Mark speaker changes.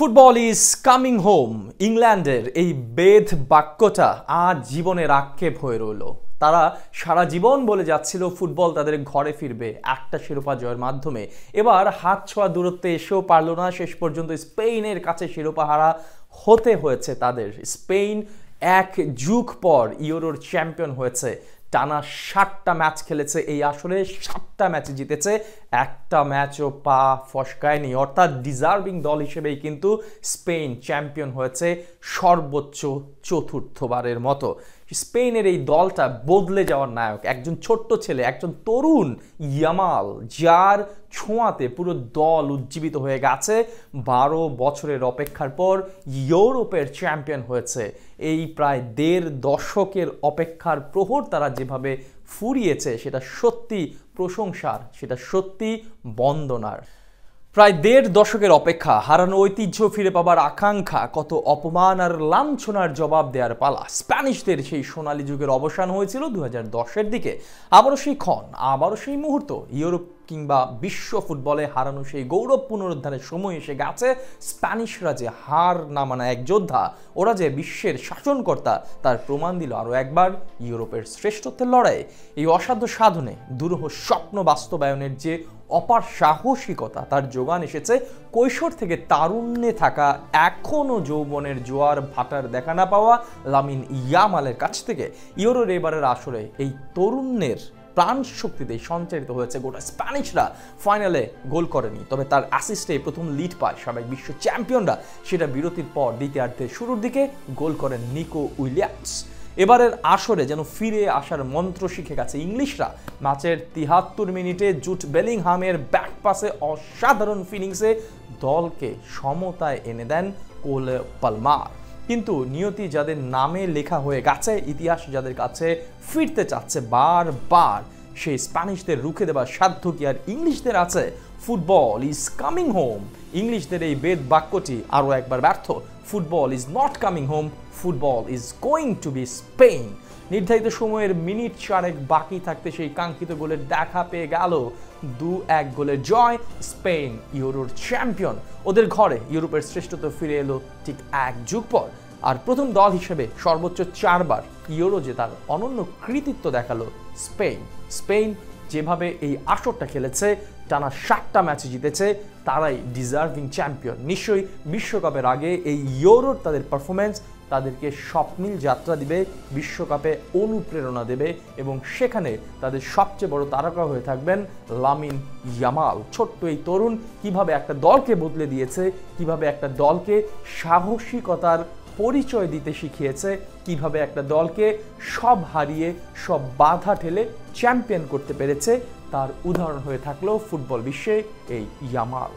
Speaker 1: Football is coming home. ইংল্যান্ডের এই বেদ বাক্যটা আজ জীবনের আক্ষেপ হয়ে রইল। তারা সারা জীবন বলে যাচ্ছিল ফুটবল তাদের ঘরে ফিরবে একটা শিরোপা জয়ের মাধ্যমে। এবার হাত ছোঁয়া দূরত্বে এসেও পারল না, শেষ পর্যন্ত স্পেনের কাছে শিরোপা হারা হতে হয়েছে তাদের। স্পেন এক যুগ পর ইউরোর চ্যাম্পিয়ন হয়েছে। টানা 7টা ম্যাচ খেলেছে এই আসরে, 7টা ম্যাচে জিতেছে, একটা ম্যাচও পা ফসকায়নি। অর্থাৎ ডিজার্ভিং দল হিসেবেই কিন্তু স্পেন চ্যাম্পিয়ন হয়েছে সর্বোচ্চ চতুর্থবারের মতো। স্পেনের এই দলটা বদলে যাওয়ার নায়ক একজন ছোট্ট ছেলে, একজন তরুণ ইয়ামাল, যার ছোঁয়াতে পুরো দল উজ্জীবিত হয়ে গেছে। 12 বছরের অপেক্ষার পর ইউরোপের চ্যাম্পিয়ন হয়েছে। এই প্রায় 1.5 দশকের অপেক্ষার প্রহর তারা যেভাবে ফুরিয়েছে সেটা সত্যি প্রশংসার, সেটা সত্যি বন্দনার। প্রায় 1.5 দশকের অপেক্ষা, হারানো ঐতিহ্য ফিরে পাবার আকাঙ্ক্ষা, কত অপমান আর লাঞ্ছনার জবাব দেওয়ার পালা। স্প্যানিশদের সেই সোনালী যুগের অবসান হয়েছিল 2010-এর দিকে। আবারও সেই ক্ষণ, আবারও সেই মুহূর্ত। ইউরোপ কিংবা বিশ্ব ফুটবলে হারানো সেই গৌরব পুনরুদ্ধারের সময় এসে গেছে। স্প্যানিশরা যে হার না মানা এক যোদ্ধা, ওরা যে বিশ্বের শাসনকর্তা, তার প্রমাণ দিল আরও একবার ইউরোপের শ্রেষ্ঠত্বের লড়াই। এই অসাধ্য সাধনে দুরূহ স্বপ্ন বাস্তবায়নের যে অপার সাহসিকতা, তার যোগান এসেছে কৈশোর থেকে তারুণ্যে থাকা, এখনও যৌবনের জোয়ার ভাটার দেখা না পাওয়া লামিন ইয়ামালের কাছ থেকে। ইউরোর এবারের আসরে এই তরুণের প্রাণ শক্তিতে সঞ্চারিত হয়েছে গোটা স্প্যানিশরা। ফাইনালে গোল করেনি, তবে তার অ্যাসিস্টে প্রথম লিড পায় সাবেক বিশ্ব চ্যাম্পিয়নরা। সেটা বিরতির পর দ্বিতীয়ার্ধের শুরুর দিকে গোল করেন নিকো উইলিয়ামস। এবারের আসরে যেন ফিরে আসার মন্ত্র শিখে গেছে ইংলিশরা। ম্যাচের 73 মিনিটে জুট বেলিংহামের ব্যাক পাসে অসাধারণ ফিনিংসে দলকে সমতায় এনে দেন কোলে পালমার। কিন্তু নিয়তি যাদের নামে লেখা হয়ে গেছে, ইতিহাস যাদের কাছে ফিরতে চাচ্ছে বারবার, সেই স্প্যানিশদের রুখে দেবার সাধ্য কি আর ইংলিশদের আছে? Football is coming home. ইংলিশদের এই বেদ বাক্যটি আরও একবার ব্যর্থ। Football is not coming home, football is going to be Spain. নির্ধারিত সময়ের মিনিট 4 বাকি থাকতে সেই কাঙ্ক্ষিত গোলের দেখা পেয়ে গেল। 2-1 গোলের জয়, স্পেন ইউরোর চ্যাম্পিয়ন। ওদের ঘরে ইউরোপের শ্রেষ্ঠত্ব ফিরে এলো ঠিক 1 যুগ পর। আর প্রথম দল হিসেবে সর্বোচ্চ 4 বার ইউরো জেতার অনন্য কৃতিত্ব দেখালো স্পেন যেভাবে এই আসরটা খেলেছে, টানা 7টা ম্যাচে জিতেছে, তারাই ডিজার্ভিং চ্যাম্পিয়ন। নিশ্চয়ই বিশ্বকাপের আগে এই ইউরোর তাদের পারফরমেন্স তাদেরকে স্বপ্নিল যাত্রা দিবে, বিশ্বকাপে অনুপ্রেরণা দেবে, এবং সেখানে তাদের সবচেয়ে বড় তারকা হয়ে থাকবেন লামিন ইয়ামাল। ছোট্ট এই তরুণ কিভাবে একটা দলকে বদলে দিয়েছে, কিভাবে একটা দলকে সাহসিকতার পরিচয় দিতে শিখিয়েছে, কিভাবে একটা দলকে সব হারিয়ে সব বাধা ঠেলে চ্যাম্পিয়ন করতে পেরেছে, তার উদাহরণ হয়ে থাকলো ফুটবল বিশ্বে এই ইয়ামাল।